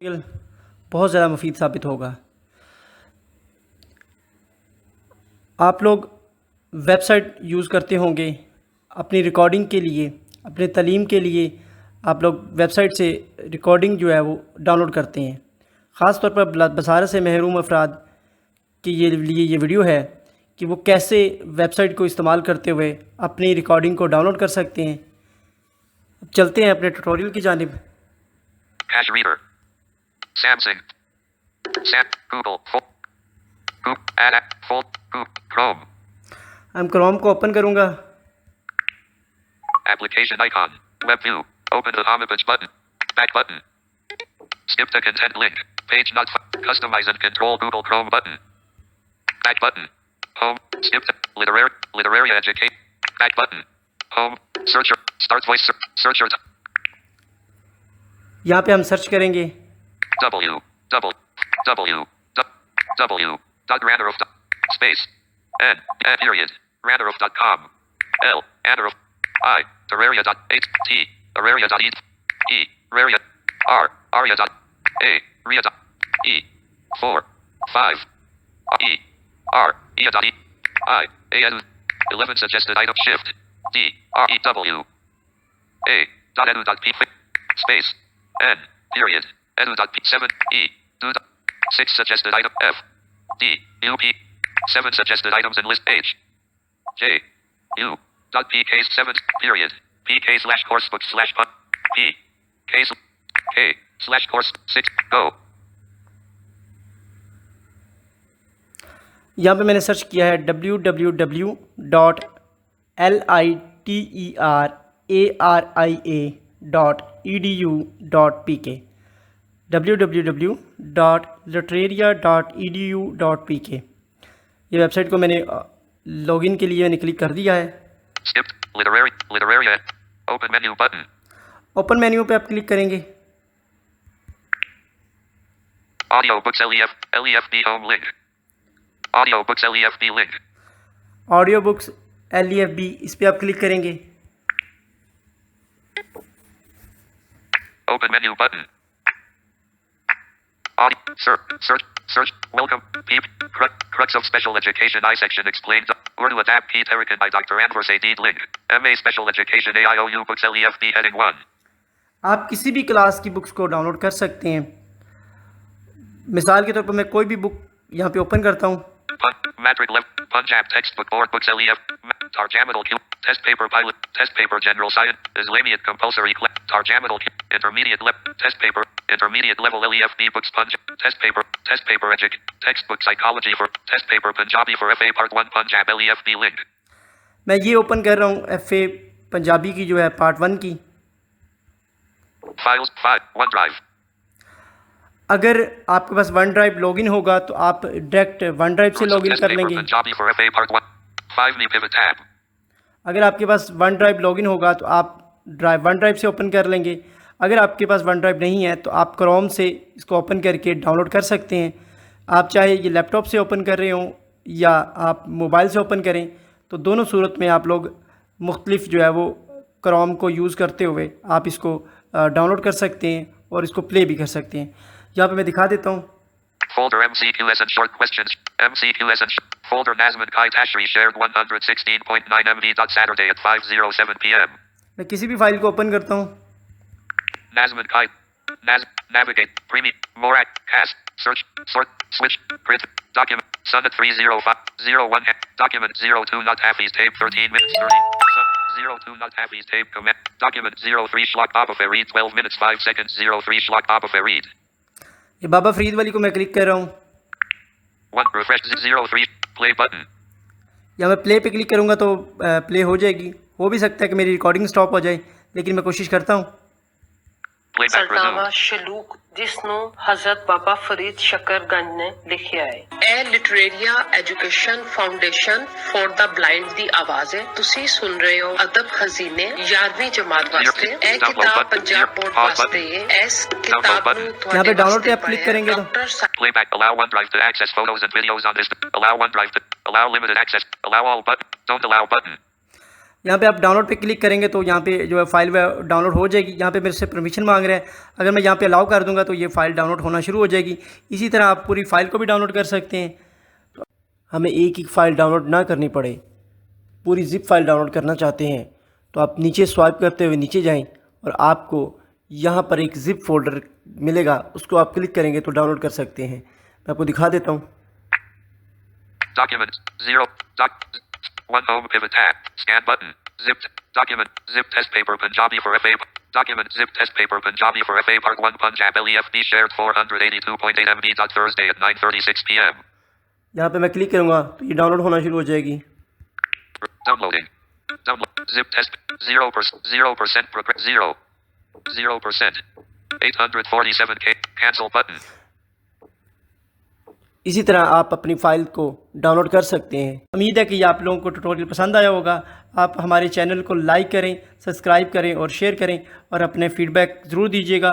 बहुत ज़्यादा मुफीद साबित होगा। आप लोग वेबसाइट यूज़ करते होंगे अपनी रिकॉर्डिंग के लिए, अपने तालीम के लिए। आप लोग वेबसाइट से रिकॉर्डिंग जो है वो डाउनलोड करते हैं। ख़ास तौर पर बसारत से महरूम अफराद के लिए ये वीडियो है कि वो कैसे वेबसाइट को इस्तेमाल करते हुए अपनी रिकॉर्डिंग को डाउनलोड कर सकते हैं। अब चलते हैं अपने ट्यूटोरियल की जानिब। Cache reader. Samsung. Google. Chrome. हम क्रोम को ओपन करूँगा। Application icon. Web view. Open the homepage button. Back button. Skip the content link. Page not customize and control Google Chrome button. Back button. Home. Skip the literary education. Back button. Home. Searcher. Start voice searcher. यहाँ पे हम search करेंगे www. Space. N. Period. Randerof.com. L. Anderof. I. Terraria.8. T. Terraria.e. E. Raria. R. Aria. A. Ria. E. 4. 5. E. R. Ia.e. I. A. 11 suggested item shift. D. R. E. W. A. Edu.p. Space. N. Period. Edu.p. 7. E. 6 suggested item F. D. U. P. 7 suggested items in list H. J. U. Dot P. Case 7. Period. P. K / coursebook / pun. P. Case. K / course 6. Go. यहाँ पे मैंने search किया है www.literaria.edu.pk www.literaria.edu.pk। ये website को मैंने login के लिए मैंने क्लिक कर दिया है। Skip. Literaria. Open menu button. Open menu पे आप क्लिक करेंगे। Audiobooks LEFB home link. Audiobooks LEFB link. Audio books LEFB, इस पे आप क्लिक करेंगे। Open menu button. Search. Welcome. Peep. Crux of Special Education I section explained. Urdu Adab P. Tarakan by Dr. Anwar Saeed Link. MA Special Education AIOU Books LEFB Heading 1. आप किसी भी class की books को download कर सकते हैं। मिसाल के तौर पर मैं कोई भी बुक यहाँ पे ओपन करता हूँ। Matric Left. Punjab Textbook Board Books LEF. Tarjamatal Q. Test Paper Pilot. Test Paper General Science. Islamiyat Compulsory Class. Tarjamatal Q. Intermediate Level. Test Paper. Intermediate Level LEFB Books Punjab. Test Paper. Textbook Psychology for. Test Paper Punjabi for FA Part 1 Punjab LEFB link. मैं ये open कर रहा हूँ FA Punjabi की जो है part 1 की। Files 5. OneDrive. अगर आपके पास वन ड्राइव लॉगिन होगा तो आप डायरेक्ट वन ड्राइव से लॉगिन कर लेंगे। Punjabi for FA Part 1. 5 new pivot tab. अगर आपके पास वन ड्राइव लॉगिन होगा तो आप वन ड्राइव से ओपन कर लेंगे। अगर आपके पास वन ड्राइव नहीं है तो आप क्रोम से इसको ओपन करके डाउनलोड कर सकते हैं। आप चाहे ये लैपटॉप से ओपन कर रहे हों या आप मोबाइल से ओपन करें, तो दोनों सूरत में आप लोग मुख्तलिफ जो है वो क्रोम को यूज़ करते हुए आप इसको डाउनलोड कर सकते हैं और इसको प्ले भी कर सकते हैं। यहाँ पे मैं दिखा देता हूँ। Folder MCQs and short questions. MCQs and folder Nazman Kai Tashri shared 116.9 MB. Saturday at 5:07 PM. मैं किसी भी फाइल को ओपन करता हूँ। Nazman Kai. Navigate. Premium. Morat. Cast. Search. Sort. Switch. Print. Document. Sun at 3:05:01. Document 02 not Hafiz tape 13 minutes 30. Sun 02 not Hafiz tape command. Document 03 Schlock Baba Farid 12 minutes 5 seconds 03 Schlock Baba Farid. ये बाबा फरीद वाली को मैं click कर रहा हूँ। 1 refresh 03 play button. या मैं play पे क्लिक करूँगा तो प्ले हो जाएगी। हो भी सकता है कि मेरी रिकॉर्डिंग स्टॉप हो जाए, लेकिन मैं कोशिश करता हूँ। ਸਰਦਾਵਾ ਸ਼ਲੂਕ ਜਿਸ ਨੂੰ ਹਜ਼ਰਤ ਬਾਬਾ ਫਰੀਦ ਸ਼ਕਰਗੰਜ ਨੇ ਲਿਖਿਆ ਹੈ। ਇਹ literaria education foundation for the blind ਦੀ ਆਵਾਜ਼ ਹੈ। ਤੁਸੀਂ ਸੁਣ ਰਹੇ ਹੋ ਅਦਬ ਖਜ਼ੀਨੇ 11ਵੀਂ ਜਮਾਤ ਵਾਸਤੇ। ਇਹ ਕਿਤਾਬ ਪੰਜਾਬ ਬੋਰਡ ਵਾਸਤੇ ਹੈ। ਇਸ ਕਿਤਾਬ ਨੂੰ यहाँ पे डाउनलोड पे आप क्लिक करेंगे तो Playback. Allow OneDrive to access photos and videos on this. Allow OneDrive to. Allow limited access. Allow all button. Don't allow button. यहाँ पे आप डाउनलोड पे क्लिक करेंगे तो यहाँ पे जो है फ़ाइल वह डाउनलोड हो जाएगी। यहाँ पे मेरे से परमिशन मांग रहा है, अगर मैं यहाँ पे अलाउ कर दूँगा तो ये फ़ाइल डाउनलोड होना शुरू हो जाएगी। इसी तरह आप पूरी फ़ाइल को भी डाउनलोड कर सकते हैं। तो हमें एक फ़ाइल डाउनलोड ना करनी पड़े, पूरी ज़िप फाइल डाउनलोड करना चाहते हैं तो आप नीचे स्वाइप करते हुए नीचे जाएं और आपको यहाँ पर एक ज़िप फोल्डर मिलेगा, उसको आप क्लिक करेंगे तो डाउनलोड कर सकते हैं। मैं आपको दिखा देता हूँ। Document 0 doc 1 home pivot tab scan button zipped document zip test paper Punjabi for FA document zip test paper Punjabi for FA part 1 Punjab LEFB shared 482.8 MB. Thursday at 9:36 PM. यहाँ पे मैं क्लिक करूँगा तो ये download होना शुरू हो जाएगी। Downloading. Download zip test 0% progress 0%. 847K cancel button. इसी तरह आप अपनी फ़ाइल को डाउनलोड कर सकते हैं। उम्मीद है कि आप लोगों को ट्यूटोरियल पसंद आया होगा। आप हमारे चैनल को लाइक करें, सब्सक्राइब करें और शेयर करें और अपने फ़ीडबैक ज़रूर दीजिएगा।